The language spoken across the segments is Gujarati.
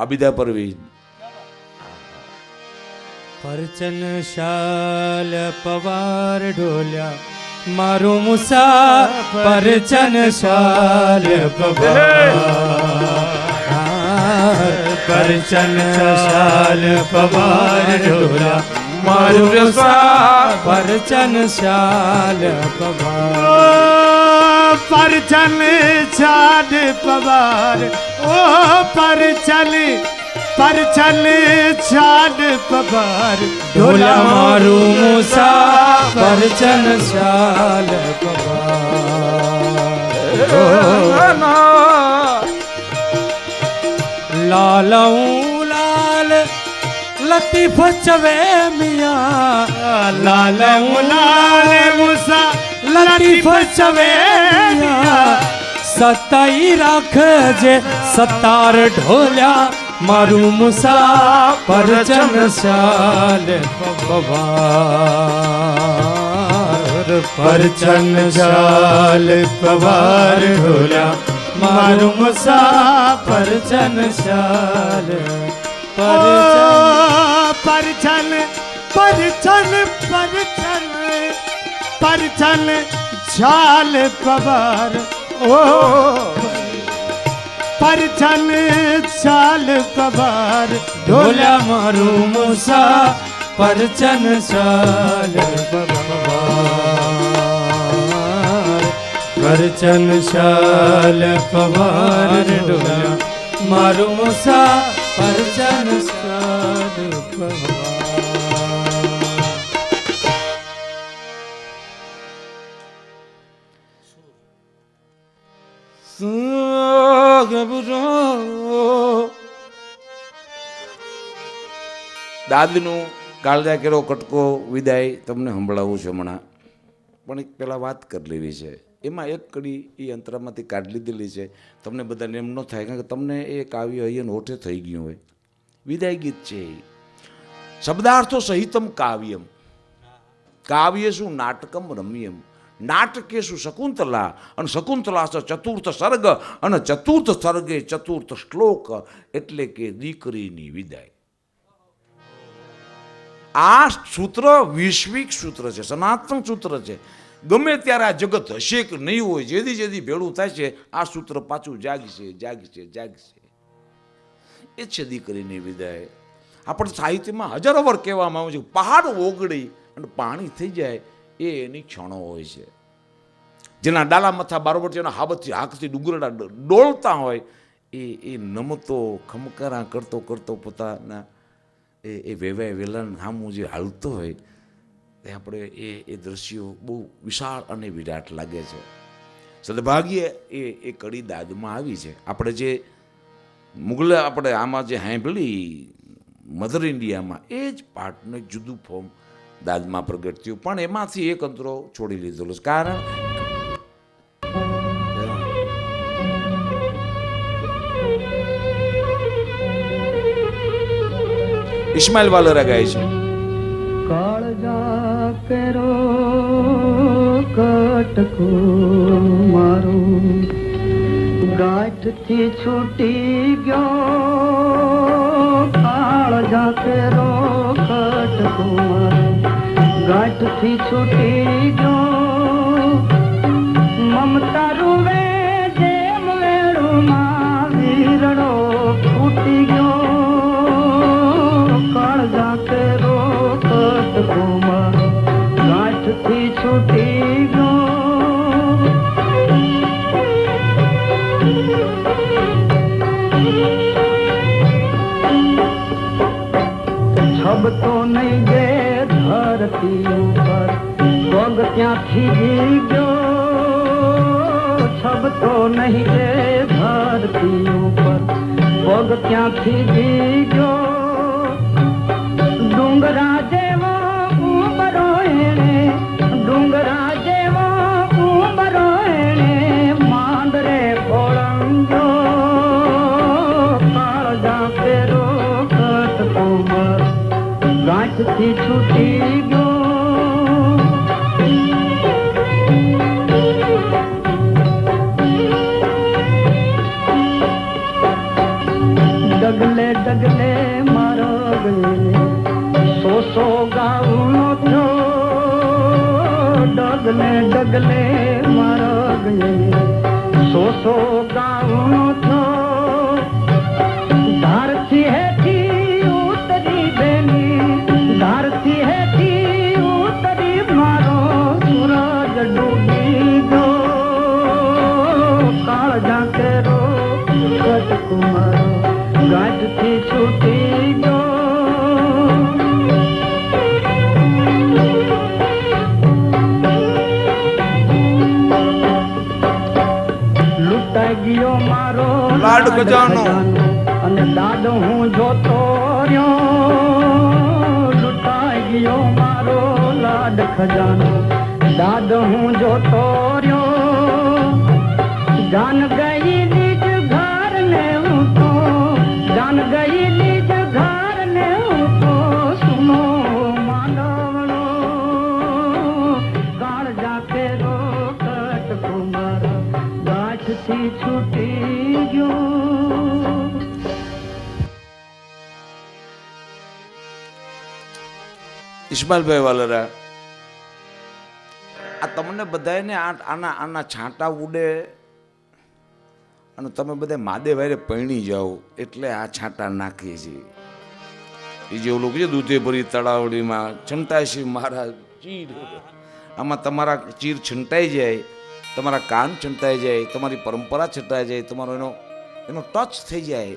આબિદા પરવીન પરચન શાલ પવાર ઢોલ્યા મારું મુસા પરચન શાલ પવાર પરચન શાલ પવાર ઢોલ્યા મારું મુસા પરચન શાલ પવાર પરચન શાલ પવાર ઓ પરચન શાલ પવાર ઢોલા મારું મુસા પરચન શાલ પવાર લાલ હું લાલ લતીફ ચવે મિયા લાલ હું લાલ મુસા લતીફ ચવે મિયા સતાઈ રાખજે સતાર ઢોલ્યા મારું મુસા પરચન શાલ પવાર પરચન શાલ પવાર ઢોલ્યા મારું મુસા પરચન શાલ પરચન પરચન પરચન પરચન શાલ પવાર ઓ પરચન શાલ પવાર ઢોલ્યા મારું મુસા પરચન શાલ પવાર પરચન શાલ પવાર ઢોલ્યા મારું મુસા પરચન શાલ પવાર દાદનું કાળજા કેરો કટકો વિદાય તમને સંભળાવું છે હમણાં, પણ એક પહેલાં વાત કરી લેવી છે. એમાં એક કડી એ અંતરામાંથી કાઢી લીધેલી છે. તમને બધાને એમ ન થાય, કારણ કે તમને એ કાવ્ય અહીંયા હોઠે થઈ ગયું હોય. વિદાય ગીત છે. શબ્દાર્થો સહિતમ કાવ્યમ. કાવ્ય શું? નાટકમ રમ્યમ. નાટકે શું? શકુંતલા. અને શકુંતલા છે ચતુર્થ સર્ગ, અને ચતુર્થ સર્ગે ચતુર્થ શ્લોક, એટલે કે દીકરીની વિદાય. આ સૂત્ર વૈશ્વિક સૂત્ર છે, સનાતન સૂત્ર છે. ગમે ત્યારે આ જગત હશે કે નહીં હોય, જેથી જેથી ભેળું થાય છે આ સૂત્ર પાછું જાગશે જાગશે જાગશે. એ છે દીકરીની વિદાય. આપણે સાહિત્યમાં હજારો વાર કહેવામાં આવે છે, પહાડ ઓગળી અને પાણી થઈ જાય એ એની ક્ષણો હોય છે. જેના ડાલા મથા બારોબર જેના હાબતથી હાકથી ડુંગરડા ડોળતા હોય એ નમતો ખમકારા કરતો કરતો પોતાના એ વેવાય વેલણ સામું જે હાલતો હોય તે આપણે એ દ્રશ્યો બહુ વિશાળ અને વિરાટ લાગે છે. સદભાગ્યે એ કડી દાદમાં આવી છે. આપણે જે મુગલ આપણે આમાં જે સાંભળી મધર ઇન્ડિયામાં એ જ પાર્ટનું એક જુદું ફોર્મ દાદમાં પ્રગટ થયું, પણ એમાંથી એક અંતરો છોડી લીધેલો છે. કારણ ઇસ્માઇલ વાલરા ગાય છે. કાળજા કેરો કટકો મારું ગાંઠથી છૂટી ગયો. કાળજા કેરો કટકો મારું ગાંઠથી છૂટી ગયો. મમતા રૂવે જેમ વેળુમાં વીરડો ફૂટી ગયો. કાળજા કેરો કટકો મારો ગાંઠથી છૂટી ગયો. છબતો નહીં જે ધરતી ઉપર પગ ત્યાંથી જી ગયો. છબતો નહીં જે ધરતી ઉપર પગ ત્યાંથી જી ગયો. ડુંગરા જેવો ઉમરો એણે, ડુંગરા જેવો ઉમરો એણે માંદરે ઓળંગો. કાળજા કેરો કટકો મારો ગાંઠથી છૂટી ગયો. ડગલે મારો ગયે સો ગાઉનો થયો ડગલે ડગલે મારો ગયે સો ગાઉનો થયો ધારથી હેઠી ઉતરી બેની ધારથી હેઠી ઉતરી મારો સૂરજ ડૂબી ગયો કાળજા કેરો કુમારો ગાજથી છૂટી ગયો લૂંટાઈ ગયો મારો લાડ ખજાનો અને દાદ હું જોતો રહ્યો લૂંટાઈ ગયો મારો લાડ ખજાનો દાદ હું જોતો રહ્યો જાન ગઈ નીજ ઘર ને હું તો જાન ગઈ નીજ ઘર ને હું તો સુનો માનવણો કાળ જાતે રો કટ કુમાર ગાંઠથી છૂટી ગયો ઇસ્માઇલભાઈ વાલરા, આ તમને બધાને આના છાંટા ઉડે અને તમે બધા માદેભાઈ પૈણી જાઓ એટલે આ છાંટા નાખીએ છીએ. એ જે ઓલું કે દૂધે ભરી તળાવડીમાં છંટાય છે મારા ચીર, આમાં તમારા ચીર છંટાઈ જાય, તમારા કાન છંટાઈ જાય, તમારી પરંપરા છંટાઈ જાય, તમારો એનો ટચ થઈ જાય.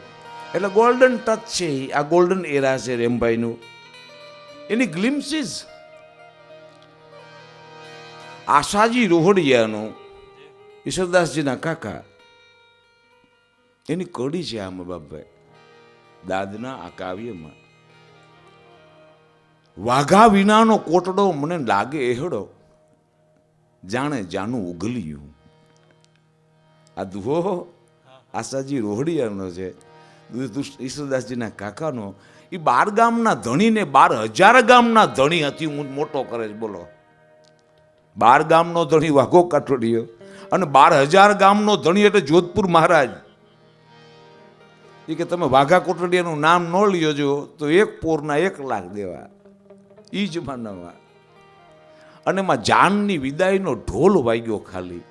એટલે ગોલ્ડન ટચ છે આ, ગોલ્ડન એરા છે રેમભાઈનું. એની ગ્લિમ્સીસ આશાજી રોહડિયાનો ઈશ્વરદાસજીના કાકા એની કડી છે આમાં બાપભાઈ દાદના આ કાવ્યમાં. વાઘા વિનાનો કોટડો મને લાગે એહડો જાણે જાનું ઉગલ્યું. આ દુહો આશાજી રોહડિયાનો છે, ઈશ્વરદાસજીના કાકાનો. એ 12 ગામના ધણીને 12,000 ગામના ધણી હતી હું મોટો કરે છે. બોલો, 12 ગામનો ધણી વાઘો કાઠોડિયો અને 12,000 ગામનો ધણી એટલે જોધપુર મહારાજ. એ કે તમે વાઘા કોટડિયાનું નામ ન લ્યો જો તો 1 પોરના 1 લાખ દેવા. એ જ માનવા. અને એમાં જાનની વિદાયનો ઢોલ વાગ્યો ખાલી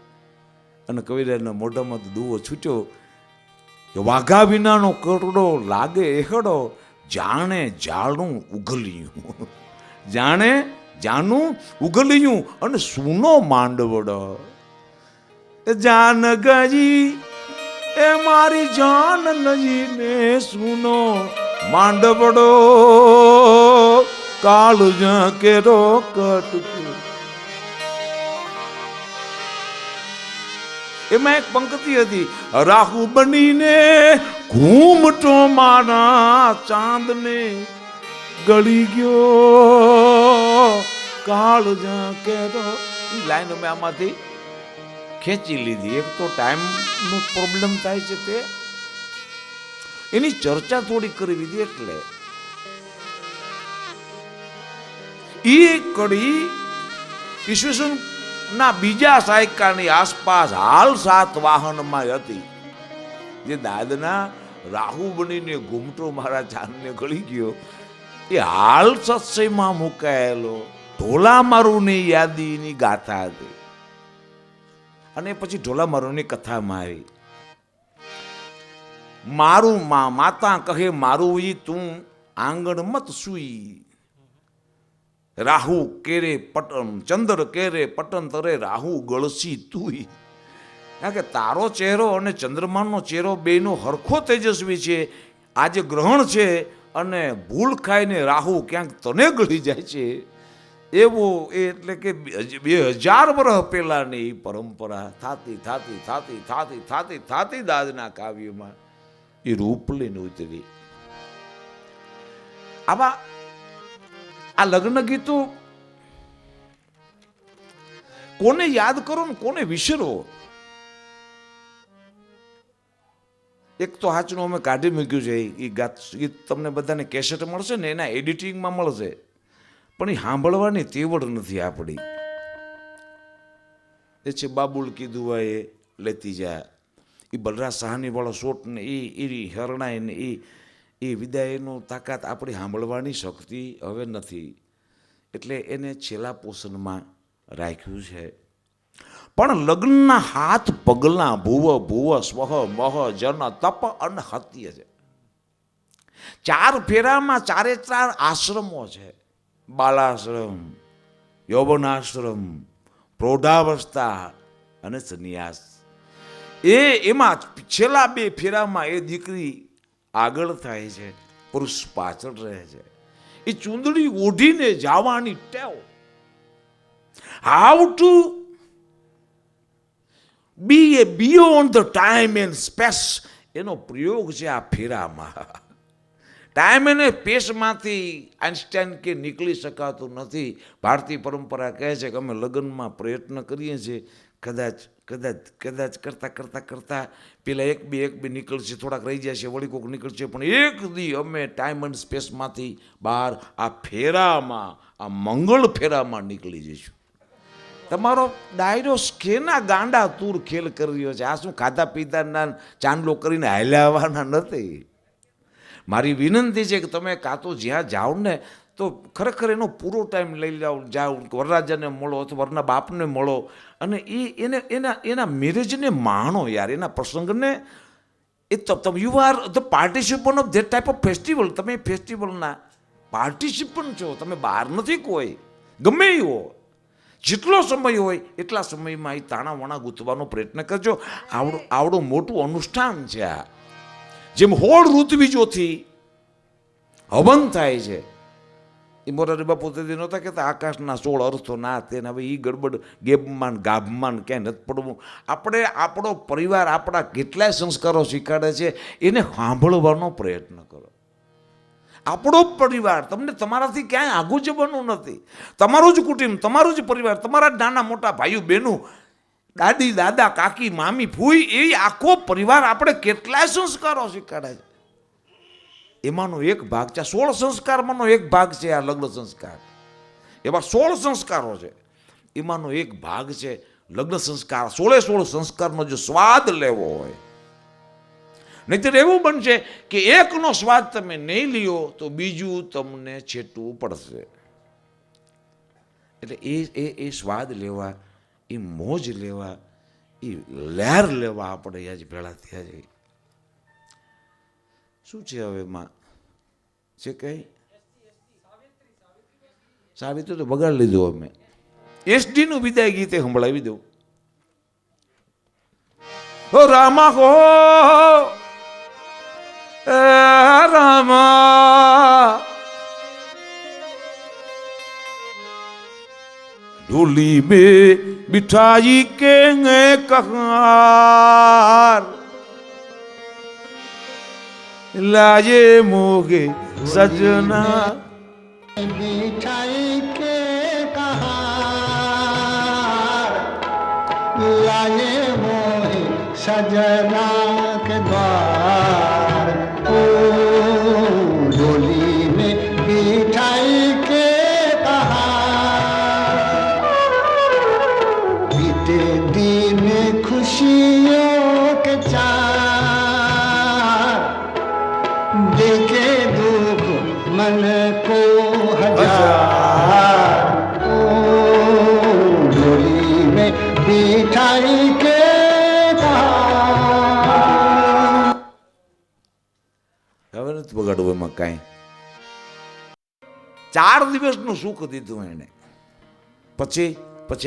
અને કવિરાજના મોઢામાં દુવો છૂટ્યો કે વાઘા વિનાનો કોટડો લાગે એહડો જાણે જાણું ઉગલ્યું, જાણે જાનું ઉગલ્યું અને સૂનો માંડવડો. જાન ગઈ એ મારી જાન લઈ ને સૂનો માંડવડો કાળ કેરો કટક્યો. એમાં એક પંક્તિ હતી, રાહુ બનીને ઘૂમટો મારા ચાંદને ગળી ગયો કાળ કેરો. એ લાઈન અમે આમાંથી ખેંચી લીધી. એક તો ટાઈમનો પ્રોબ્લેમ થાય છે, તે એની ચર્ચા થોડી કરી લીધી. એટલે એ કડી ઈસવીસન ના બીજા સાયકાની આસપાસ હાલ 7 વાહનમાં હતી. જે દાદના રાહુ બનીને ઘૂમટો મારા ચાંદને ગળી ગયો એ હાલ સત્સયમાં મુકાયેલો ઢોલા મારુની યાદીની ગાથા હતી. અને પછી ઢોલા મારુની કથામાં આવી. મારું માતા કહે મારું ઈ તું આંગણ મત સુઈ, રાહુ કેરે પટન ચંદ્ર કેરે પટન તરે રાહુ ગળસી તુઈ. કારણ કે તારો ચહેરો અને ચંદ્રમાનો ચહેરો બેનો હરખો તેજસ્વી છે. આજે ગ્રહણ છે અને ભૂલ ખાઈને રાહુ ક્યાંક તને ગળી જાય છે. એવો એટલે કે 2000 વર્ષ પહેલાની પરંપરા થાતી થાતી થાતી થાતી થાતી થાતી દાદના કાવ્યમાં એ રૂપ લઈને ઉતરી. આવા આ લગ્ન ગીતો કોને યાદ કરો ને કોને વિસરો. એક તો હાચનું અમે કાઢી મૂક્યું છે. એ ગીત તમને બધાને કેસેટ મળશે ને એના એડિટિંગમાં મળશે, પણ એ સાંભળવાની તેવડ નથી આપણી. એ છે બાબુલ કીધું હોય એ લેતી જા, એ બલરાજ સાહની વાળો શોટ ને એ હરણાય ને એ વિદાયનો તાકાત આપણી સાંભળવાની શક્તિ હવે નથી, એટલે એને છેલ્લા પોષણમાં રાખ્યું છે. પણ લગ્નના હાથ પગલા ભુવ ભુવ સ્વહ મહ જન તપ અને હત્ય છે. 4 ફેરામાં 4 આશ્રમો છે. બાલાશ્રમ, યૌવનાશ્રમ, પ્રૌઢાવસ્થા અને સંન્યાસ. એમાં છેલ્લા 2 ફેરામાં એ દીકરી આગળ થાય છે, પુરુષ પાછળ રહે છે. એ ચૂંદડી ઓઢીને જવાની ટેવ. How to be a beyond the time and space એનો પ્રયોગ છે આ ફેરામાં. ટાઈમ અને સ્પેસમાંથી આઇન્સ્ટાઈન કે નીકળી શકાતું નથી. ભારતીય પરંપરા કહે છે કે અમે લગ્નમાં પ્રયત્ન કરીએ છીએ, કદાચ કરતા પેલા એક બે નીકળશે, થોડાક રહી જાય છે, વળી કોક નીકળશે, પણ એક દી અમે ટાઈમ એન્ડ સ્પેસમાંથી બહાર આ ફેરામાં, આ મંગળ ફેરામાં નીકળી જઈશું. તમારો ડાયરો કેના ગાંડા તૂર ખેલ કરી રહ્યો છે? આ શું ખાધા પીધાના ચાંદલો કરીને હાલ્યાવાના નથી. મારી વિનંતી છે કે તમે કાં તો જ્યાં જાઓ ને તો ખરેખર એનો પૂરો ટાઈમ લઈ જાઓ, વરરાજાને મળો અથવા વરના બાપને મળો અને એના મેરેજને માણો યાર, એના પ્રસંગને. એ તમે you are the participant of that type of festival. તમે ફેસ્ટિવલના પાર્ટિસિપન્ટ છો, તમે બહાર નથી કોઈ. ગમે એ હો, જેટલો સમય હોય એટલા સમયમાં એ તાણાવાણા ગૂંથવાનો પ્રયત્ન કરજો. આવડું મોટું અનુષ્ઠાન છે આ. જેમ હોળ ઋત્વિજોથી હવન થાય છે, એ મોરારી બાપુ તેથી નહોતા કહેતા આકાશના 16 અર્થો ના તેને. હવે એ ગડબડ ગેબમાં ગાબમાં ક્યાંય નથી પડવું. આપણે આપણો પરિવાર આપણા કેટલાય સંસ્કારો શીખવાડે છે, એને સાંભળવાનો પ્રયત્ન કરો. આપણો પરિવાર, તમને તમારાથી ક્યાંય આઘું જવાનું નથી. તમારું જ કુટુંબ, તમારું જ પરિવાર, તમારા જ નાના મોટા ભાઈઓ બહેનો, દાદી દાદા કાકી મામી ફૂઈ, એ આખો પરિવાર આપણે કેટલાય સંસ્કારો શીખવાડે છે. એમાંનો એક ભાગ છે 16 સંસ્કારમાંનો એક ભાગ છે આ લગ્ન સંસ્કાર. એવા 16 સંસ્કારો છે, એમાંનો એક ભાગ છે લગ્ન સંસ્કાર. 16 સંસ્કારનો જો સ્વાદ લેવો હોય, નહીંતર એવું બનશે કે એકનો સ્વાદ તમે નહીં લ્યો તો બીજું તમને છેટવું પડશે. એટલે એ સ્વાદ લેવા, એ મોજ લેવા, એ લહેર લેવા આપણે આજ ભેળા થયા છે. શું છે હવે માં છે કઈ? સાવિત્રી તો બગાડ લીધું અમે. SD નું વિદાય ગીતે સંભળાવી દઉં. ઓ રામા હો રામા, डोली में बिठाई के कहार, लाजे मोगे सजना. बिठाई के कहार, लाए मोहे सजना के द्वार. ओ डोली में बिठाई के कहार, बीते दिन खुशियों के चार, देखे दुख मन को हजार. ओ डोली में बिठाई के कहार. હવે નથી બગાડવું એમાં કાંઈ. 4 દિવસનું સુખ દીધું એને. પછી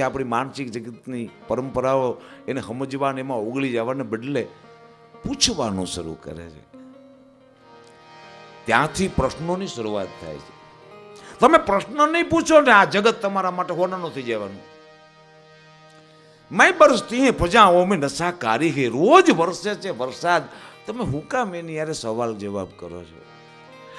આપણી માનસિક જગતની પરંપરાઓ એને સમજવાને એમાં ઓગળી જવાને બદલે પૂછવાનું શરૂ કરે છે. ત્યાંથી પ્રશ્નોની શરૂઆત થાય છે. તમે પ્રશ્ન નહીં પૂછો ને આ જગત તમારા માટે હોનાનું થઈ જવાનું. મેં બરસતી ફજા મેં નશા કારી હે, રોજ વરસે છે વરસાદ, તમે હું કામ એની યારે સવાલ જવાબ કરો છો?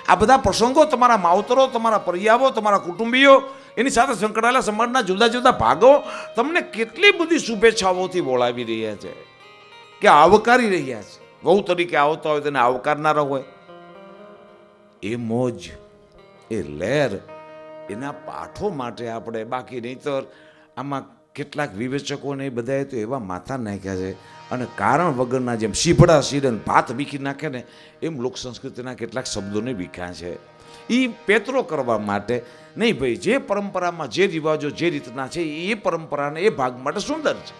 આ બધા પ્રસંગો તમારા માવતરો, તમારા પરિયાવો, તમારા કુટુંબીઓ, એની સાથે સંકળાયેલા સમાજના જુદા જુદા ભાગો તમને કેટલી બધી શુભેચ્છાઓથી બોલાવી રહ્યા છે કે આવકારી રહ્યા છે. વહુ તરીકે આવતા હોય તેને આવકારનારા હોય. એ મોજ, એ લહેર, એના પાઠો માટે આપણે, બાકી નહીંતર આમાં કેટલાક વિવેચકોને એ બધાએ તો એવા માથા નાખ્યા છે, અને કારણ વગરના જેમ સીભડા સીડન ભાત વીખી નાખે ને એમ લોક સંસ્કૃતિના કેટલાક શબ્દોને વીખ્યા છે. એ પેતરો કરવા માટે નહીં ભાઈ, જે પરંપરામાં જે રિવાજો જે રીતના છે એ પરંપરાને એ ભાગ માટે સુંદર છે,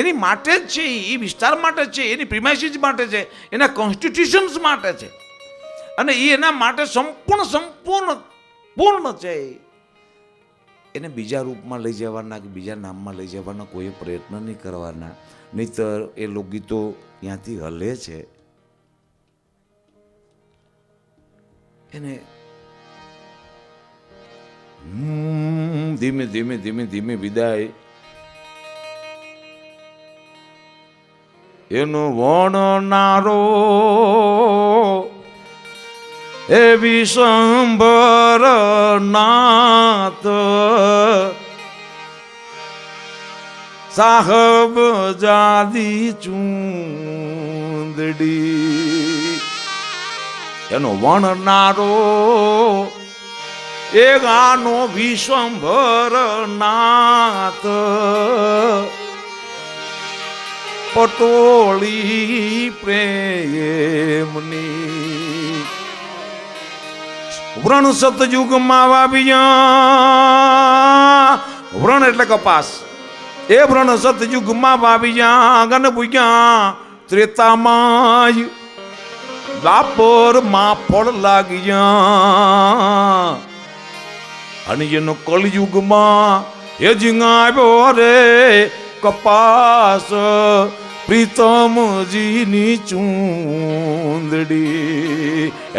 એની માટે જ છે, એ વિસ્તાર માટે જ છે, એની પ્રિમાઇસીસ માટે છે, એના કોન્સ્ટિટ્યુશન્સ માટે છે, અને એ એના માટે પૂર્ણ છે. એને બીજા રૂપમાં લઈ જવાના કે બીજા નામમાં લઈ જવાના કોઈ પ્રયત્ન નહીં કરવાના, નહીંતર એ લોકગીતો ત્યાંથી હલે છે. એને ધીમે ધીમે ધીમે ધીમે વિદાય એનો વણનારો એ વિશંભર નાથ સાહબ જાદી ચૂંદડી, એનો વણનારો એ ગાનો વિશંભર નાથ પટોળી પ્રેમની વ્રણ સતયુગમાં વાવ્યા, વ્રણ એટલે કપાસ, એ વ્રણ સતયુગમાં વાવ્યા ગન ભૂગ્યા ત્રેતામાં દ્વાપરમાં ફળ લાગ્યા, અને એનો કળયુગમાં એ જીંગાવ્યો રે કપાસ પ્રીતમજીની ચૂંદડી,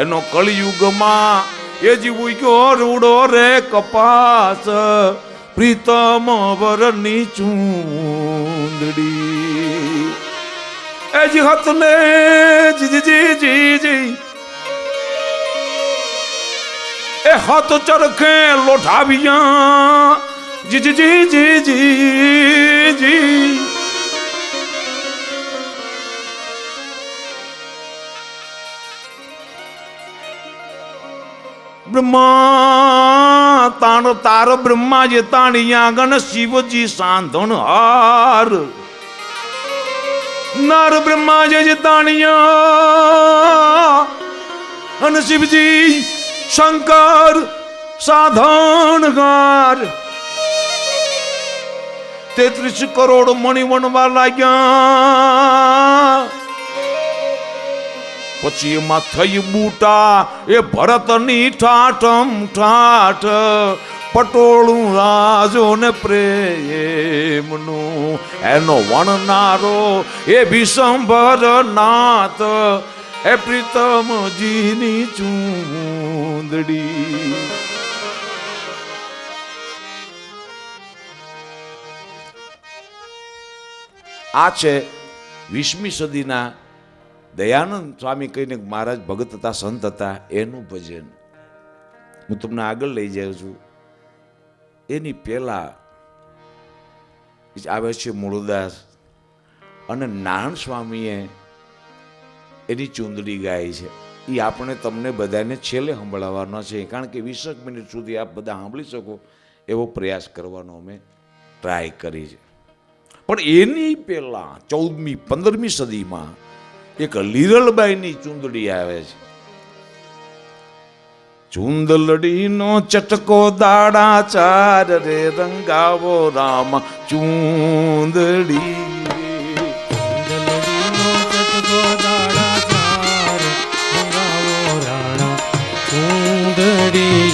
એનો કળયુગમાં એ જીવું ગયો રૂડો રે કપાસ પ્રીતમ વરની ચૂંદડી. એ જી હતને જી એ હત ચરખે લોઢાવ્યા જી બ્રહ્મા તાણ તાર બ્રહ્માજી તાણિયા ગણ શિવજી સાંધણ હાર, નર બ્રહ્માજી તાણિયા અને શિવજી શંકર સાધન હાર, 33 કરોડ મણિવણવા લાગ્યા. પછી એમાં થઈ બૂટા એ ભરતની ઠાઠમ ઠાઠ પટોળું રાજો ને પ્રેમનું, એનો વણનારો એ વિશંભર નાથ એ પ્રીતમજીની ચૂંદડી. આ છે 20મી સદીના દયાનંદ સ્વામી કહીને મહારાજ ભગત હતા, સંત હતા, એનું ભજન હું તમને આગળ લઈ જાઉં છું. એની પહેલા આવે છે મૂળદાસ, અને નારાયણ સ્વામીએ એની ચૂંદડી ગાઈ છે. એ આપણે તમને બધાને છેલ્લે સંભળાવવાનો છે, કારણ કે 20 મિનિટ સુધી આપ બધા સાંભળી શકો એવો પ્રયાસ કરવાનો અમે ટ્રાય કરી છે. પણ એની પહેલા 14મી 15મી સદીમાં એક લીરલબાઈની ચૂંદડી આવે છે. ચૂંદલડીનો ચટકો દાડા ચાર રે રંગાવો રામ ચૂંદડી, ચૂંદલડીનો ચટકો દાડા ચાર રંગાવો રાણા ચૂંદડી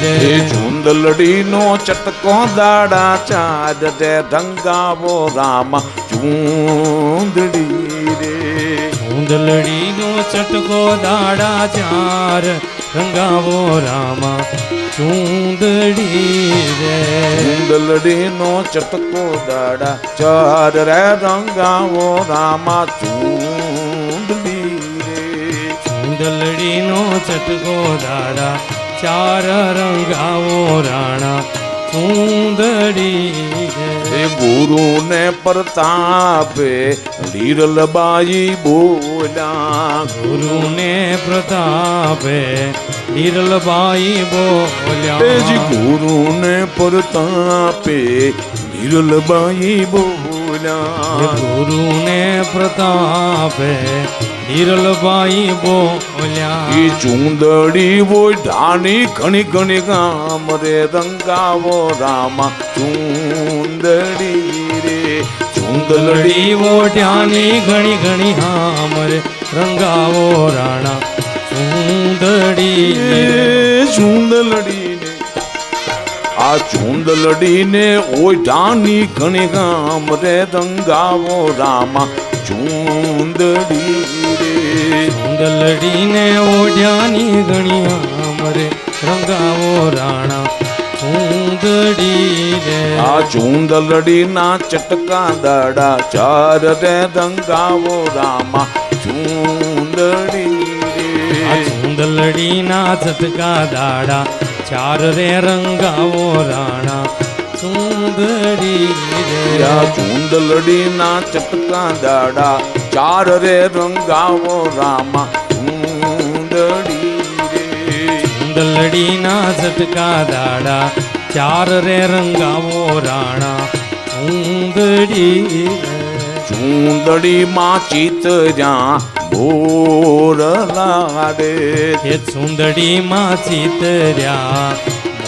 રે, ચૂંદલડીનો ચટકો દાડા ચાર રે રંગાવો રામ ચૂંદડી રે, ચૂંદલડીનો ચટકો દાડા ચાર રંગાવો રામા ચૂંદડી રે, ચૂંદલડીનો ચટકો દાડા ચાર રે રંગાવો રામા ચૂંદડી રે, ચૂંદલડીનો ચટકો દાડા ચાર રંગાવો રાણા ચૂંદડી રે, ગુરુ ને પ્રતાપે લીરલબાઈ બોલ્યા, ગુરુ ને પ્રતાપે હિરલબાઈ બોલ્યા તેજી ગુરુને પરતાપે હિરલબાઈ બોલ્યા ગુરુને પ્રતાપે હિરલબાઈ બોલ્યા ઈ ચૂંદડી હોય ઢાની ઘણી ઘણી ગામ રે રંગાવો રામા ચૂંદડી રે ચૂંદલડી ઓઢ્યાની ઘણી ઘણી હામરે રંગાવો રાણા ચૂંદડી ચૂંદલડી આ ચૂંદલડીને ઓઢાની ઘણી ગામ રે રંગાવો રામા ચૂંદડી રે ચૂંદલડીને ઓઢ્યાની ઘણી હામરે રંગાવો રાણા ચૂંદડી રે આ ચૂંદલડીના ચટકા દાડા ચાર રે રંગાવો રામા ચૂંદડી આ રે ચૂંદલડીના ઝટકા દાડા ચાર રે રંગાવો રાણા ચૂંદડી રે આ ચૂંદલડીના ચટકા દાડા ચાર રે રંગાવો રામા ચૂંદડી રે ચૂંદલડીના ઝટકા દાડા ચાર રે રંગાવો રાણા ચૂંદડી રે ચૂંદડીમાં ચિતર્યા બોરલા રે એ ચૂંદડીમાં ચિતર્યા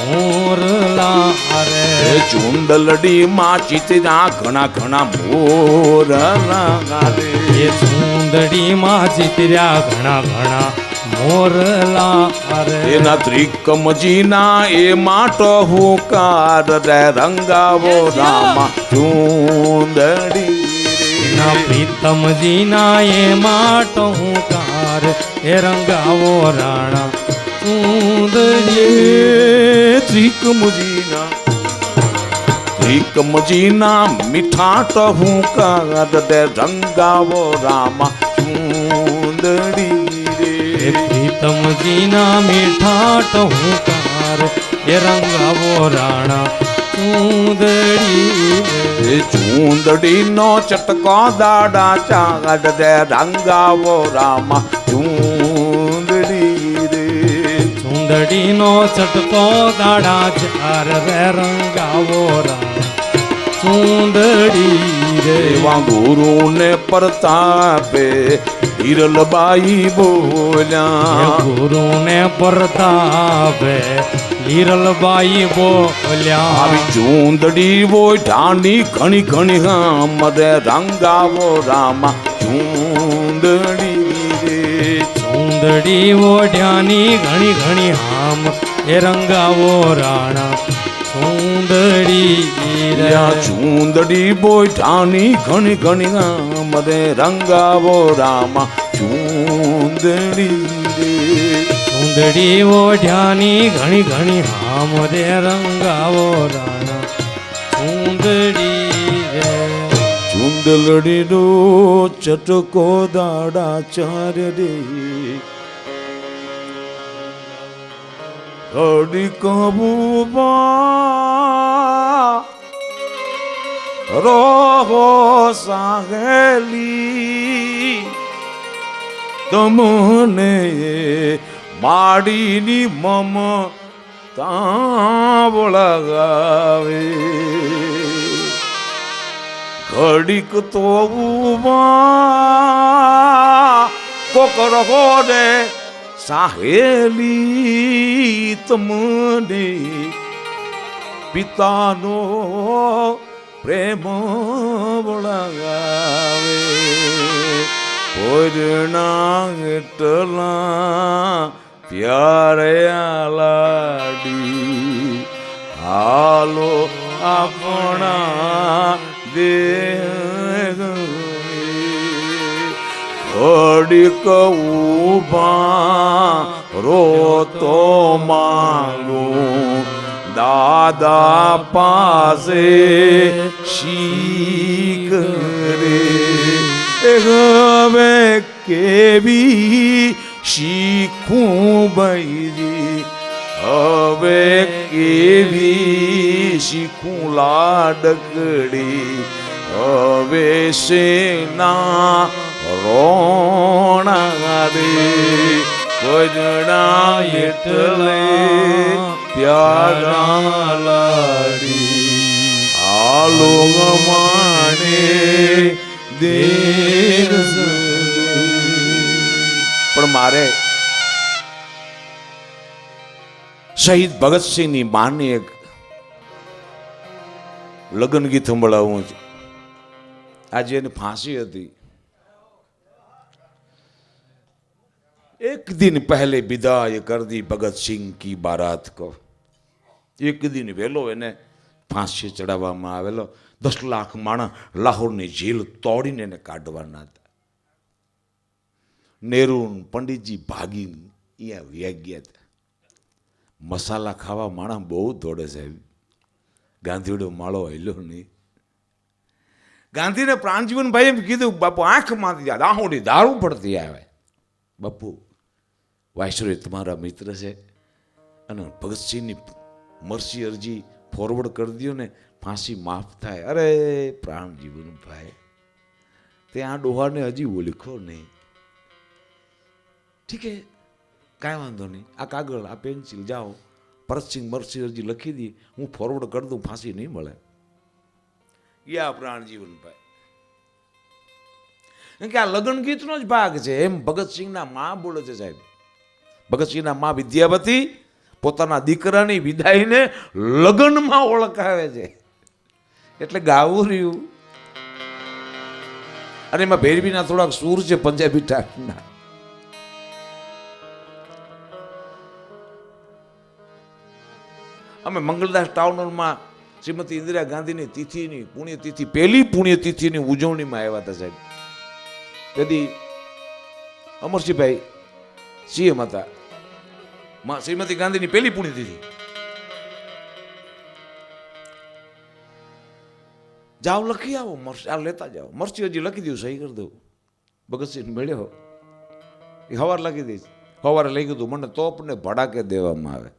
મોરલા રે ચૂંદલડીમાં ચિતર્યા ઘણા ઘણા મોરલા રે એ ચૂંદડીમાં ચિતર્યા ઘણા ઘણા મોરલા રે એના ત્રિકમજીના એ માટો હુકાર રે રંગાવો રામા ચૂંદડી ના પ્રીતમજીના એ માટો હુંકાર એ રંગાવો રાણા ચૂંદડી ત્રિકમજીના મીઠા ટહુકાર રે રંગાવો રામા ચૂંદડી એ પ્રીતમજીના મીઠા ટહુકાર એ રંગાવો રાણા ચૂંદડી રે ચૂંદડીનો ચટકો દાડા ચાર રે રંગાવો રામા ચૂંદડી રે ચૂંદડીનો ચટકો દાડા ચાર રે રંગાવો રાણા ચૂંદડી રે એવા ગુરુને પરતાપે હિરલબાઈ બોલ્યા ગુરુને પરતાપે હિરલબાઈ બોલ્યા આવી ચૂંદડી હોય ઢાની ઘણી ઘણી ગામ રે રંગાવો રામા ચૂંદડી રે ચૂંદડી ઓઢ્યાની ઘણી ઘણી હામ એ રંગાવો રાણા ચૂંદડી રે ચૂંદડી બોય ઢાની ઘણી ઘણી ગામ રે રંગાવો રામા ચૂંદડી રે ચૂંદડી ઓઢ્યાની ઘણી ઘણી હામ રે રંગાવો રાણા ચૂંદડી રે ચૂંદલડીનો ચટકો દાડા ચાર રે ઘડી કબૂબા રોહો સાહેલી તમને માડીની મમતા વળગાવે ઘડીક તો ઉભા કોકરો રે સાહેલી તમને પિતાનો પ્રેમ વળગાવે પૂર્ણા એટલા પ્યારે લાડી હાલો આપણા દેહ ઘડીક ઉભા રોતો માંગું દાદા પાસે શીખ રે હવે કેવી શીખું બૈરી હવે કેવી શીખું લાડકડી હવે સેના રોણા રે કોજડા એટલે પ્યારા લાડી આલો ગમાણે દેર પણ મારે શહીદ ભગતસિંહની માની એક લગ્ન ગીત સંભળાવું છે. આજે એની ફાંસી હતી. एक दिन पहले विदाई कर दी भगत सिंह की बारात को. एक दिन वेलो એને ફાંસી ચડાવવામાં આવેલો. 10 લાખ માણસ લાહોરની જેલ તોડીને એને કાઢવાના હતા. નેહરુ પંડિતજી ભાગીને અહીંયા વ્યાગ ગયા હતા. મસાલા ખાવા માણસ બહુ દોડે સાહેબ. ગાંધીડો માળો હેલ્યો નહીં. ગાંધીને પ્રાણજીવનભાઈ એમ કીધું બાપુ આંખમાંથી દાહોડી દારૂ પડતી આવે. બાપુ વાયસરોય તમારા મિત્ર છે અને ભગતસિંહની મરસી અરજી ફોરવર્ડ કરી દો ને ફાંસી માફ થાય. અરે પ્રાણજીવનભાઈ તે આ ડોહાને હજી ઓળખો નહીં. ઠીક હે કાંઈ વાંધો નહીં. આ કાગળ આ પેન્સિલ જાઓ ભરતસિંહ મરસી અરજી લખી દી હું ફોરવર્ડ કરી દઉં ફાંસી નહીં મળે. યા પ્રાણજીવનભાઈ કે આ લગ્ન ગીતનો જ ભાગ છે એમ ભગતસિંહના માં બોલે છે સાહેબ. ભગતસિંહના માં વિદ્યાવતી પોતાના દીકરાની વિદાયને લગ્નમાં ઓળખાવે છે એટલે ગાવું રહ્યું. અને એમાં ભૈરવીના થોડાક સૂર છે પંજાબી ટાઈપના. અમે મંગલદાસ ટાઉન હોલમાં શ્રીમતી ઇન્દિરા ગાંધીની તિથિની પુણ્યતિથિ પહેલી પુણ્યતિથિની ઉજવણીમાં આવ્યા હતા સાહેબ. તેથી અમરસિંહભાઈ સીએમ હતા. શ્રીમતી ગાંધીની પહેલી પુણ્યતિથિ. જાઓ લખી આવો આ લેતા જાઓ. મરસી હજી લખી દઉં સહી કરી દઉં. ભગતસિંહ મળ્યો એ હવાર લખી દઈશ. સવારે લઈ ગયું મને તોપને ભડાકે દેવામાં આવે.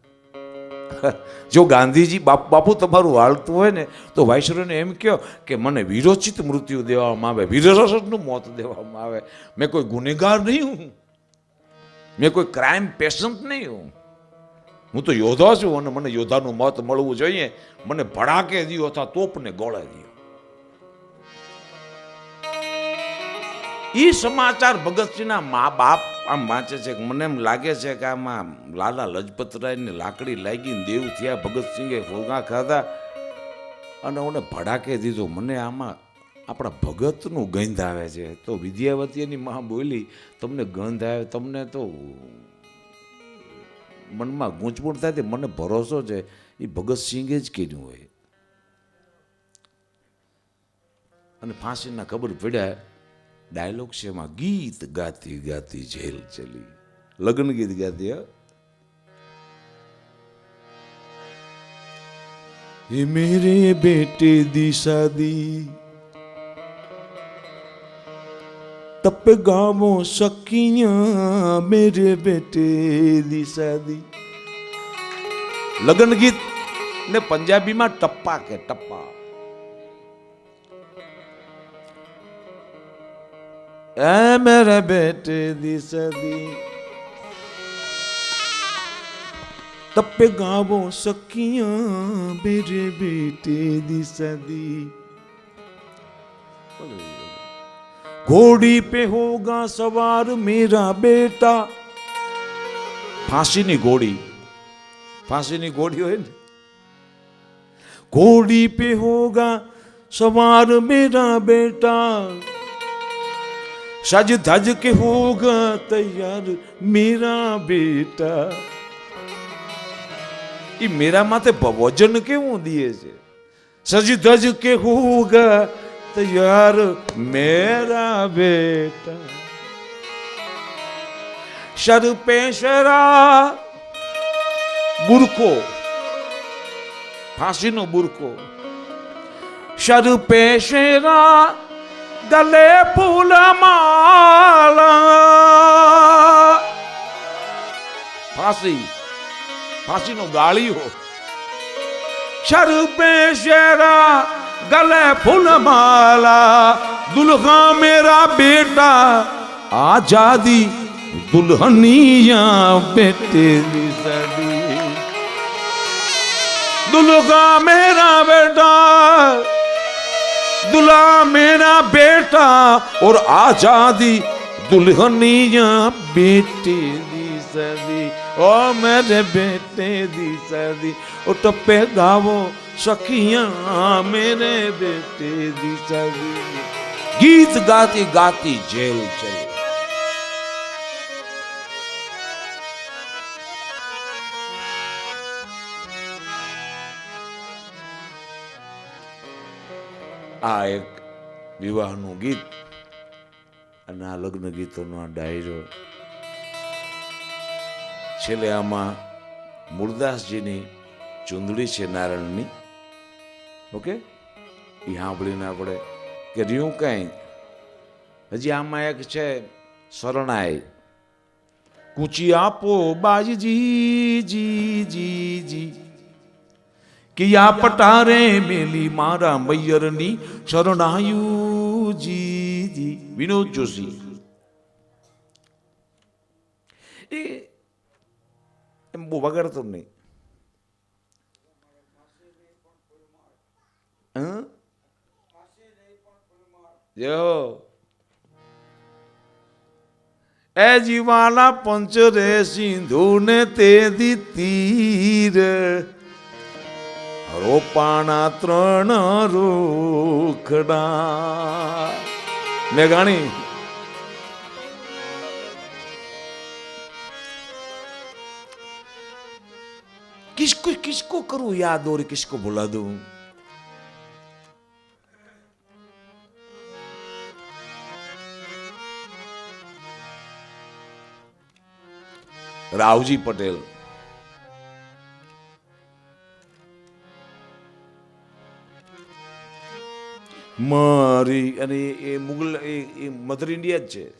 જો ગાંધીજી બાપુ તમારું હાલતું હોય ને તો વાઇસરોયને એમ કહો કે મને વીરોચિત મૃત્યુ દેવામાં આવે, વીરરસનું મોત દેવામાં આવે. મેં કોઈ ગુનેગાર નહીં હું, મેં કોઈ ક્રાઇમ પેશન્ટ નહીં હું તો યોદ્ધા છું અને મને યોદ્ધાનું મોત મળવું જોઈએ. મને ભડાકે દિયો અથવા તોપને ગોળે દિયો. એ સમાચાર ભગતસિંહના મા બાપ આમ વાંચે છે. મને એમ લાગે છે કે આમાં લાલા લજપતરાયની લાકડી લાગીને દેવ થયા. ભગતસિંહે ફોગા ખાધા અને ઓને ભડાકે દીધો. મને આમાં આપણા ભગતનું ગંધ આવે છે. તો વિદ્યાવતીની માં બોલી તમને ગંધ આવે તમને તો મનમાં ગૂંચવણ થાય. મને ભરોસો છે એ ભગતસિંહે જ કર્યું હોય. અને ફાંસીના ખબર પડ્યા. ડાયલોગ છે એમાં ગીત ગાતી ગાતી જેલ ચલી. લગ્ન ગીત ગાતી. ये मेरे बेटे दी शादी तब गावो सखियां मेरे बेटे दी शादी. લગ્ન ગીત ને પંજાબીમાં ટપ્પા કે ટપ્પા. ए मेरे बेटे दी शादी तब पे गावो सखियां मेरे बेटे दी शादी. घोड़ी पे होगा सवार मेरा बेटा. फांसीनी घोड़ी હોય ને. घोड़ी पे होगा सवार मेरा बेटा सज धज के होगा तैयार मेरा बेटा. ये मेरा माथे वजन केवुं दिए छे. सज धज के होगा तैयार मेरा बेटा. सर पे शरा बुरको फांसी नो बुरको. सर पे शरा गले फूल माला. फांसी नो गाड़ी हो. सर पे शेरा गले फूल माला. दुल्हा मेरा बेटा आजादी दुल्हनिया बेटे दी साड़ी दुल्हा मेरा बेटा दुल्हा मेरा बेटा और आजादी दुल्हनिया बेटे दी शादी ओ मेरे बेटे दी शादी ओ टप्पे गावो सखियां मेरे बेटे दी शादी गीत गाती गाती जेल चले આ એક વિવાહનું ગીત અને આ લગ્ન ગીતોનો આ ડાયરો છેલ્લે આમાં મૂળદાસજીની ચૂંદડી છે નારાયણની ઓકે એ સાંભળીને આપણે કે રહ્યું કઈ હજી આમાં એક છે શરણાઈ કૂચી આપો બાજી જી જી જી કે આ પટારે મેલી મારા મૈયરની શરણાયુ જી જી વિનોદ જોશી એ એમ બહુ વગાડતો નહીં જો એ જીવાલા પંચરે સિંધુ ને તે દી તીર રોપાણા ત્રણ રૂખડા મેં ગાણી किसको किसको करूं याद और किसको भुला दूं रावजी पटेल મારી અને એ મુગલ એ મધર ઇન્ડિયા જ છે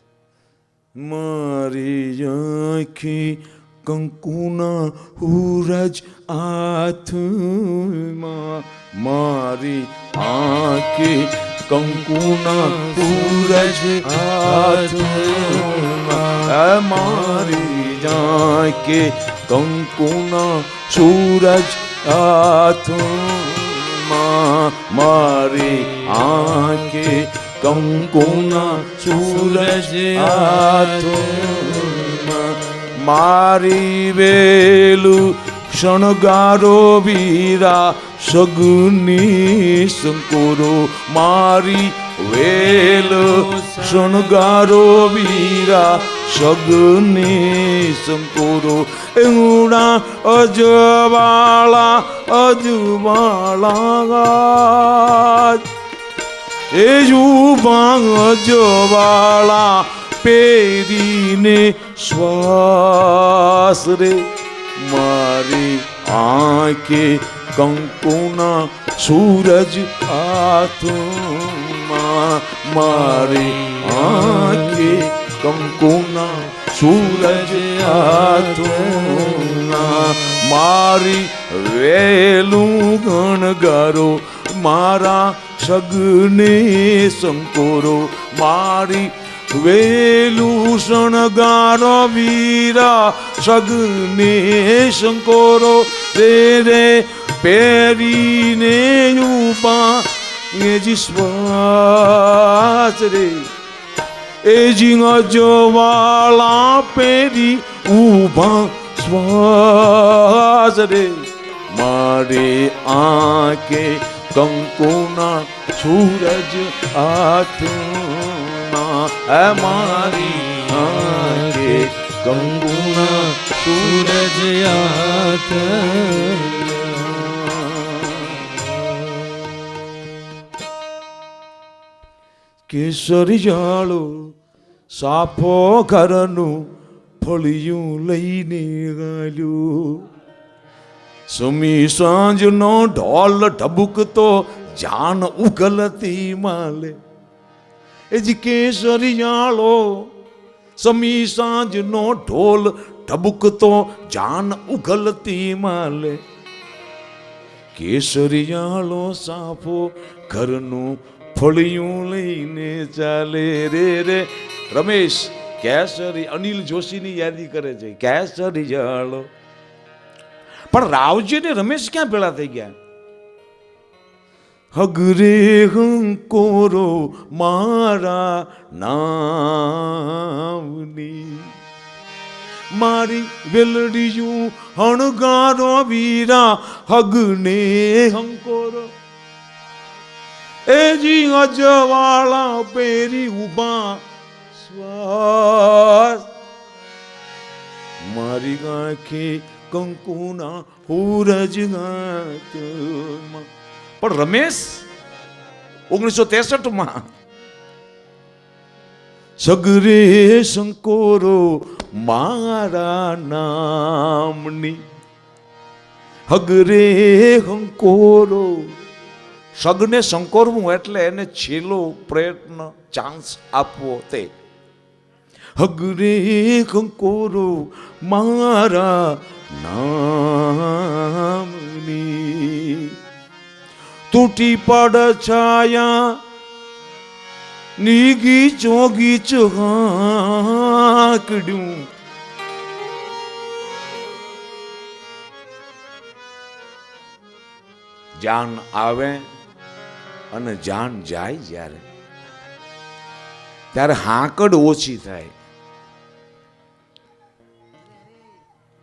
મારી આંખી કંકુના હુરજ આથમાં મારી આંખી કંકુના હુરજ આથમાં મારી આંખી કંકુના સૂરજ આથમાં મારી આંખે કંકુના સૂરજ આથમાં મારી વેલું શણગારો વીરા સગની સંકોરો મારી વેલ શણગારો વીરા સગની સંકોરો એવડા અજવાળા અજવાળા એ યુવાં અજવાળા પેરીને શ્વાસ રે મારી આંખે કંકુના સૂરજ હાથમાં મારી આંખે કંકુના સૂરજ હાથમાં મારી વેલું ગણગારો મારા સગને સંકોરો મારી વેલું શણગારો વીરા સગને સંકોરો રે પેરીને ઉપા એ જી શ્વાસ રે એ જી અજવાળા પેરી ઉભા શ્વાસ રે મારે આંખે કંકુના સૂરજ હાથમાં મારી આંખે કંકુના સૂરજ હાથ કેસરિયાળો સાફો ઘરનું ફળિયું લઈને ગાલ્યું સમી સાંજનો ઢોલ ઢબુકતો જાન ઉગલતી માલે એ જ કેસરિયાળો સમી સાંજનો ઢોલ ઢબુકતો જાન ઉગલતી માલે કેસરિયાળો સાફો ઘરનું ફળિયું લઈને ચાલે રે રે રમેશ કેસરી અનિલ જોશીની યાદી કરે છે કેસરી જળ. પણ રાવજી ને રમેશ ક્યાં ભેળા થઈ ગયા? હગરે હંકોરો મારા નામની, મારી વેલડીયું હણગારો વીરા હગને હંકોરો. એજી અજવાળા પેરી ઉભા શ્વાસ, મારી આંખે કંકુના હુરજ ગાતમાં. પણ રમેશ 1963 સગરે સંકોરો મારા નામની, હગરે હંકોરો. સગને સંકોરવું એટલે એને છેલ્લો પ્રયત્ન ચાન્સ આપવો તે. હગરે હંકોરો મારા નામની, તૂટી પડ છાયા નીગી ચોગી હાંકડ્યું. જાન આવે અને જાન જાય જ્યારે, ત્યારે હાંકડ ઓછી થાય.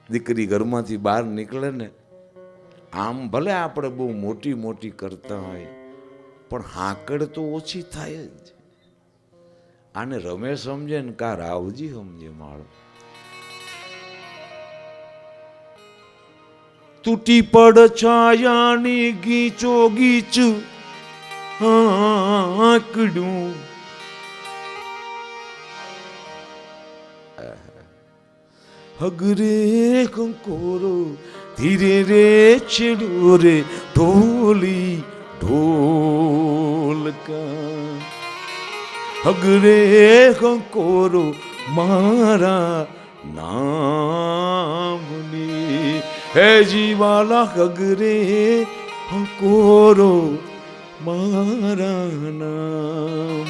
દીકરી ઘરમાંથી બહાર નીકળે ને, આમ ભલે આપણે બહુ મોટી મોટી કરતા હોય પણ હાંકડ તો ઓછી થાય જ. આને રમેશ સમજે ને કા રાવજી સમજે માળો. તૂટી પડ છાયાની ગીચો ગીચ હાંકડું. હગરે કંકોરો ધીરે રે છેડો રે ઢોલી ઢોલકા. હગરે કંકોરો મારા નામની, હે જીવાલા હગરે કંકોરો મારા નામ.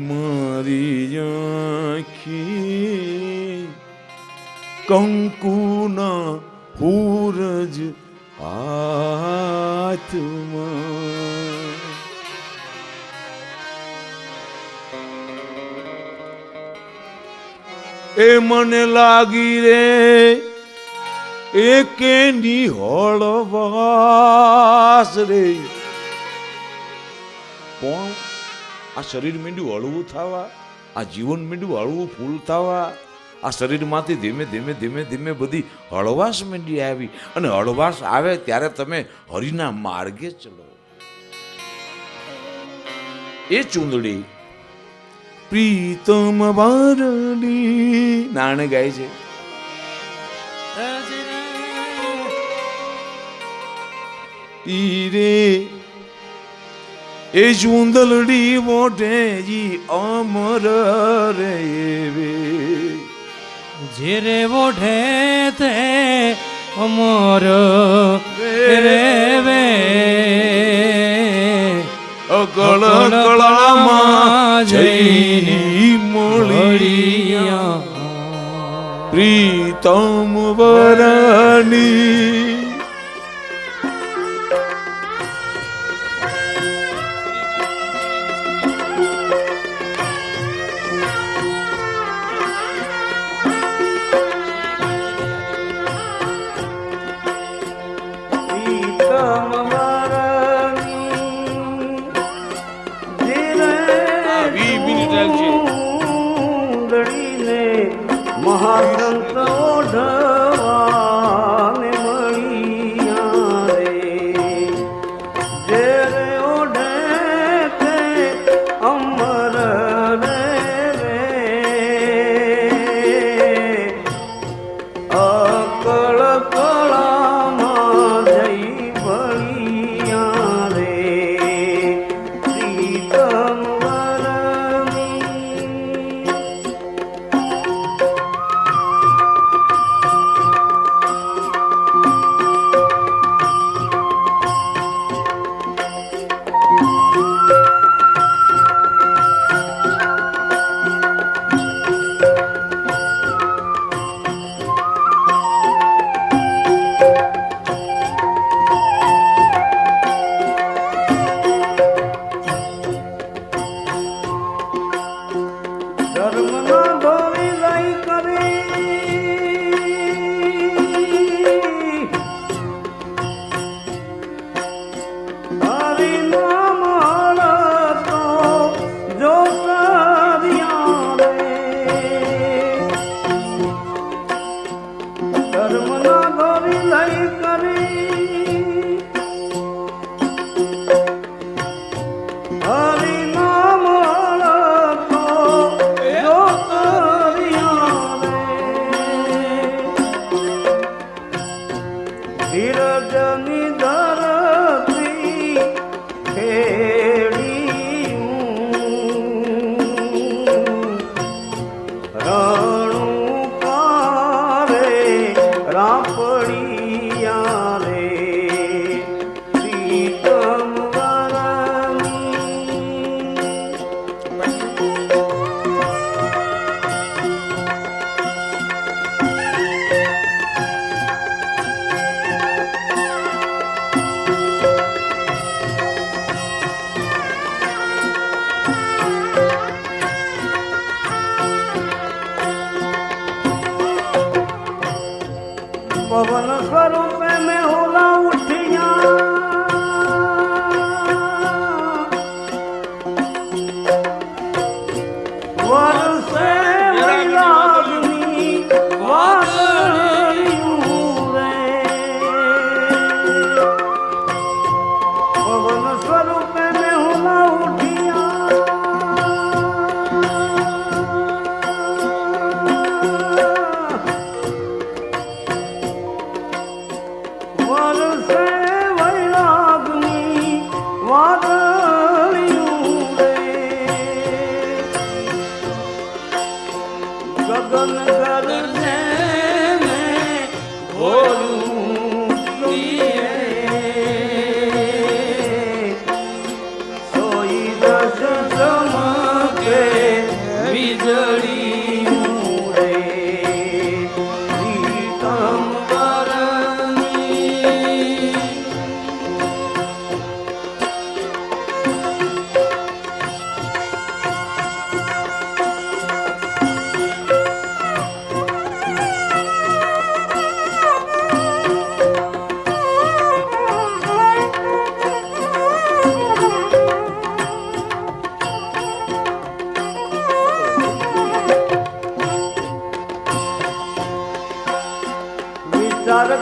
મારી આંખી કંકુના હુરજ હાથમાં, એ મને લાગી રે એ કેની હળવાસ રે. કોણ? આ શરીર મીંડું હળવું થવા, આ જીવન મીંડું હળવું ફૂલ થવા, આ શરીરમાંથી ધીમે ધીમે ધીમે ધીમે બધી હળવાશ મીંડી આવી. અને હળવાશ આવે ત્યારે તમે હરિના માર્ગે ચલો. એ ચૂંદડી પ્રીતમ વારડી નાણે ગાય છે. તીરે એ ચૂંદલડી મોઢે જી અમર રેવે, જેરે મોઢે તે અમર રેવે. અકળ કળામાં જઈ મળિયા પ્રીતમ વરની. મહાસંત ઓઢવાને મળિયા રે, જે રે ઓઢે તે અમર રે રે. અકળ કળામાં જઈ ભળિયા રે,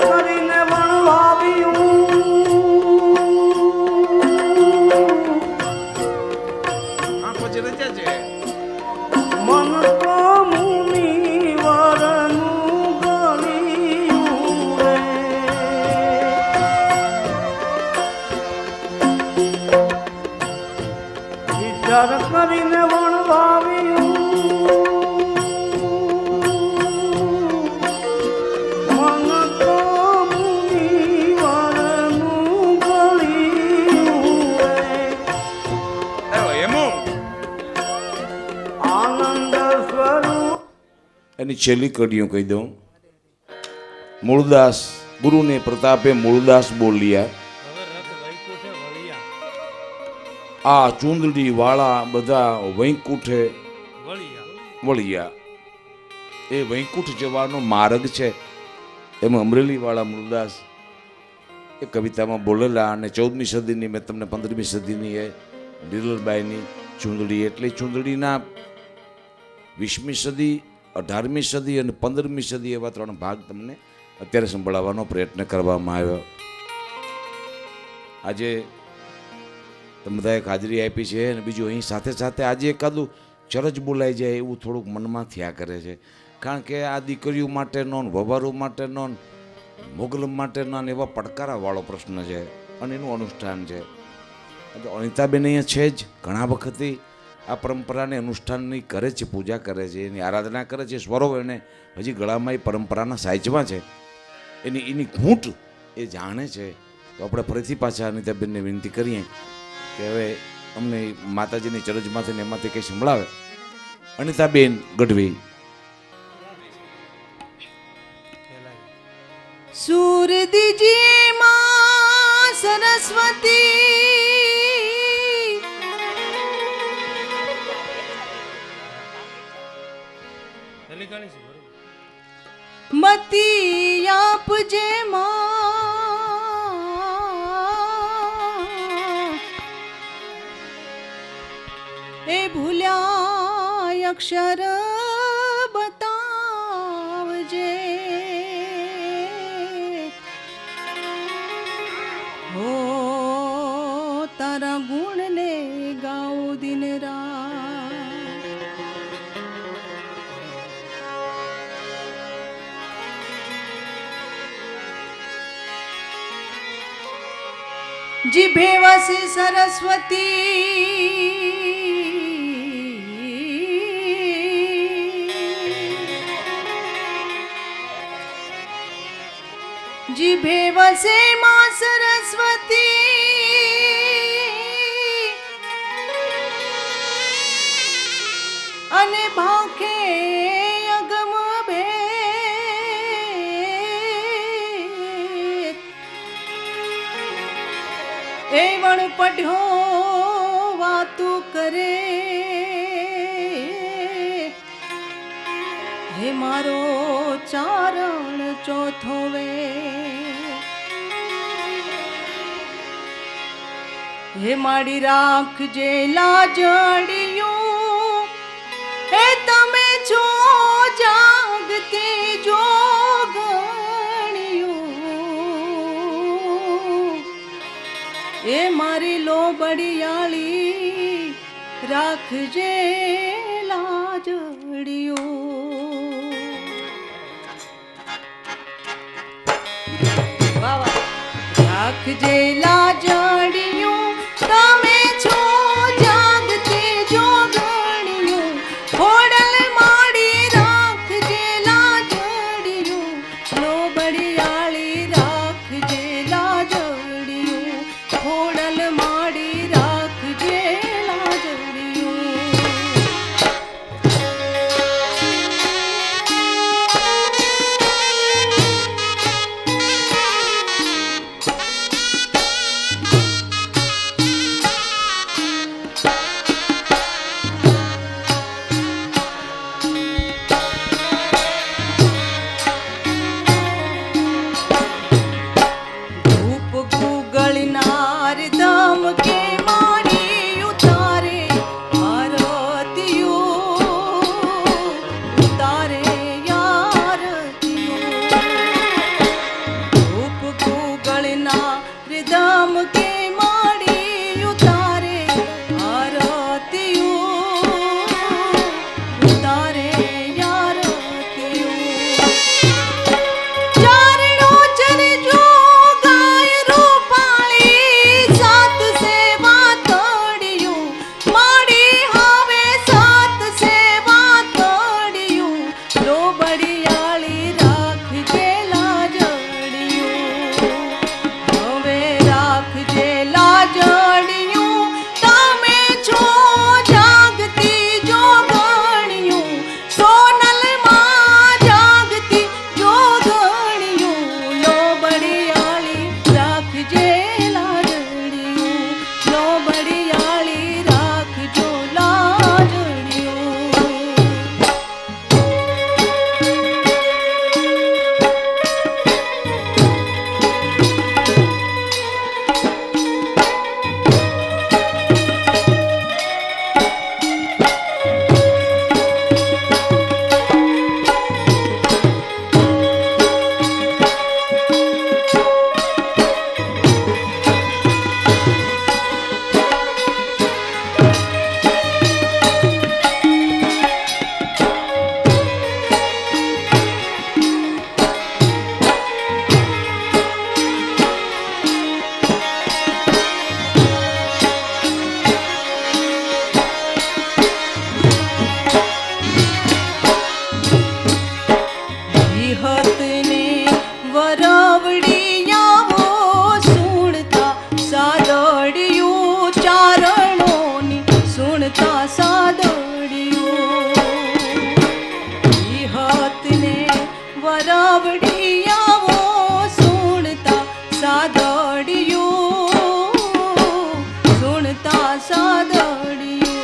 કરીને વણવાવ્યું આ પછી રજા છે મન તો મુનિવરનું ગળ્યું રે. વિચાર કરીને વણવાવ્યું મન તો મુનિવરનું ગળ્યું રે. એમો આનંદ સ્વરૂપ એની છેલ્લી કડીઓ કહી દઉં. મૂળદાસ ગુરુને પ્રતાપે મૂળદાસ બોલ્યા, હવે રથ વૈકુંઠે વળિયા આ ચૂંદડી વાળા બધા વૈકુંઠે વળિયા વળિયા. એ વૈકુંઠ જવાનો માર્ગ છે. એમાં અમરેલી વાળા મૂળદાસ એ કવિતામાં બોલેલા. અને 14મી સદીની મેં તમને 15મી સદીની એ લીલબાઈની ચૂંદડી, એટલે ચૂંદડીના 20મી સદી, 18મી સદી અને 15મી સદી એવા 3 ભાગ તમને અત્યારે સંભળાવવાનો પ્રયત્ન કરવામાં આવ્યો. આજે તમે બધાએ હાજરી આપી છે. અને બીજું અહીં સાથે સાથે આજે એકાદું ચરજ બોલાઈ જાય એવું થોડુંક મનમાં થયા કરે છે. કારણ કે આ દીકરીઓ માટેનો ને વવારો માટેનો ને મોગલમ માટેનો ને એવા પડકારાવાળો પ્રશ્ન છે અને એનું અનુષ્ઠાન છે. અનિતાબેન અહીંયા છે જ ઘણા વખતથી આ પરંપરાને અનુષ્ઠાનની કરે છે, પૂજા કરે છે, એની આરાધના કરે છે. સ્વરો એને હજી ગળામાં એ પરંપરાના સાહિત્યમાં છે, એની ઘૂંટ એ જાણે છે. તો આપણે ફરીથી પાછા અનિતાબેનને વિનંતી કરીએ કે હવે અમને માતાજીની ચરજમાંથી ને એમાંથી કંઈ સંભળાવે. અનિતાબેન ગઢવી. સુરદીજી માં સરસ્વતી પેલી ગાણી છે બરોબર. મતી આપજે માં એ ભૂલ્યા અક્ષર બતાવજે હો તારા ગુણને ગાઉ દિન રાત જીભે વસે સરસ્વતી જીભે વસે માં સરસ્વતી અને ભાખે અગમ ભેદ એ વણ પઢ્યો વાતું કરે હે મારો ચારણ ચોથો વે હે માડી રાખજે લાજડિયું હે તમે છો જાગતી જોગણિયું એ મારી લોબડિયાળી રાખજે લાજડિયું રાખજે લાજડિયું તમે છો જાગતી જોગણિયું ખોડલ માડી રાખજે લાજડિયું લોબડિયાળી રાખજે લાજડિયું ખોડલ માડી રાખજે લાજડિયું સાદડિયું હાથને વરાવડી આવો સુણતા સાદડિયું સુણતા સાદડિયું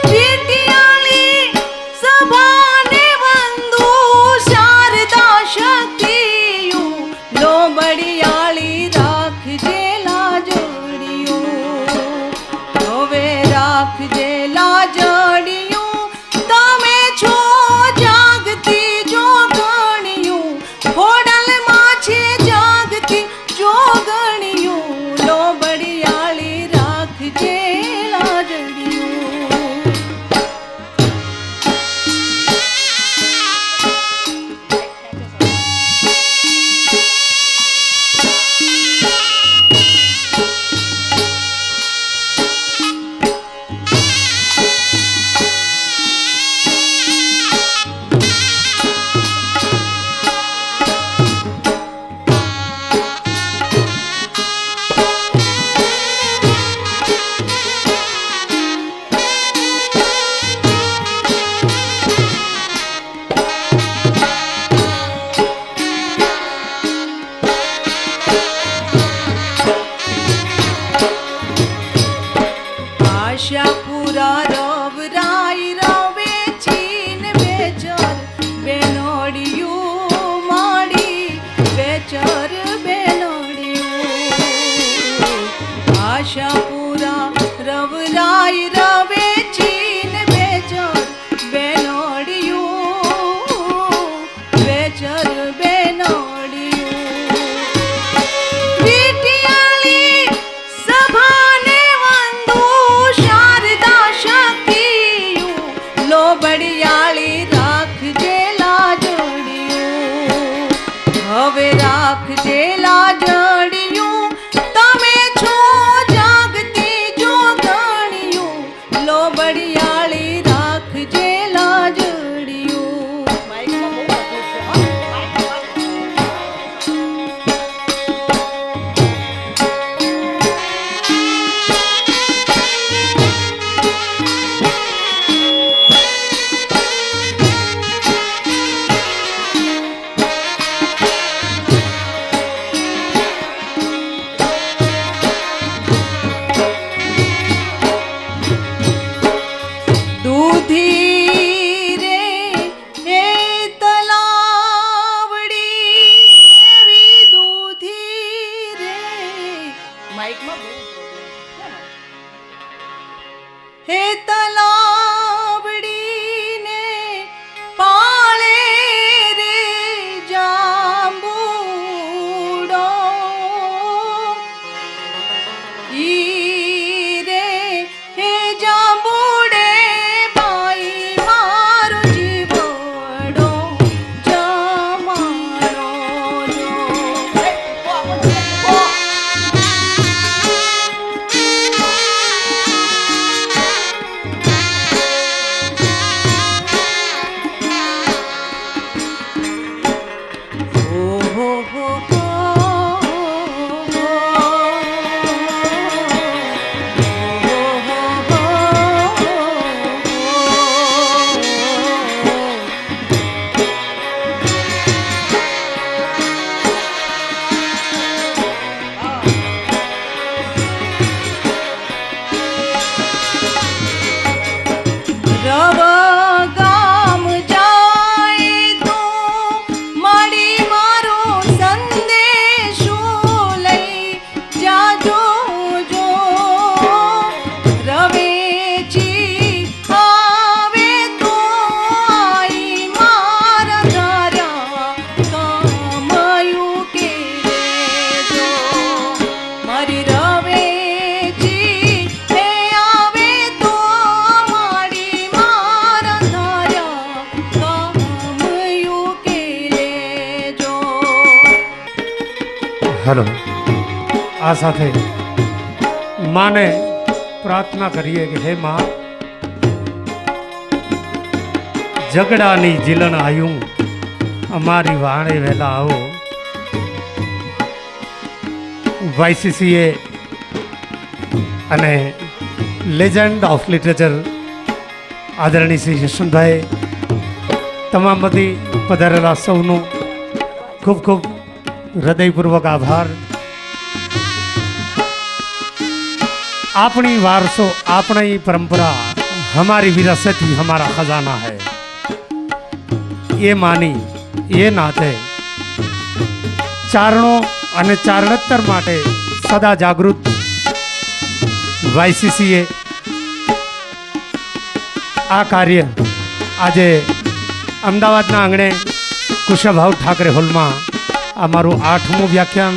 વીટિયાળી સભાને વંદુ શારદા શક્તિયું લોબડિયાળી રાખજે લાજડિયું હવે રાખજે લાજડિયું તમે છો જાગતી જોગણિયું હોડલમાં છે જાગતી જોગણિયું લોબડિયાળી રાખજે લાજડિયું આશાપુરા રવરાય રવે ચીન બેચર બેનોડિયું માડી બેચર બેનોડિયું આશાપુરા રવરાય રવે ચીન બેચર બેનોડિયું બેચર બેનોડિયું વીટિયાળી સભાને વંદુ શારદા શક્તિયું લોબડિયાળી રાખજે લાજડિયું હવે રાખજે લાજડિયું તમે છો જાગતી જોગણિયું લોબડિયાળી રાખજે લાજડિયું દૂધી રે હે તલાવડી એવી દૂધી રે માઈકમાં બહુ પ્રોબ્લેમ હે તલાવડીને પાળે રે જાંબુડો ઈ રે હે જાંબુડે ભાઈ મારો જીવડો જમાડો જો हेलो आ साथे माने प्रार्थना करिए कि हे माँ जगड़ानी जिलन आयु अमारी वाणे वेला आओ वाईसीसीए अने લેજન્ડ ઓફ લિટરેચર આદરણીય શ્રી યશવંતભાઈ, તમામ બધી પધારેલા સૌનો ખૂબ ખૂબ હૃદયપૂર્વક આભાર. આપણી વારસો, આપણી પરંપરા, हमारी विरासत ही हमारा खजाना है. ये मानी ये नाते ચારણો અને ચારણોત્તર માટે સદા જાગૃત વાયસીસીએ આ કાર્ય આજે અમદાવાદના આંગણે કુશાભાઉ ઠાકરે હોલમાં આ મારું 8મું વ્યાખ્યાન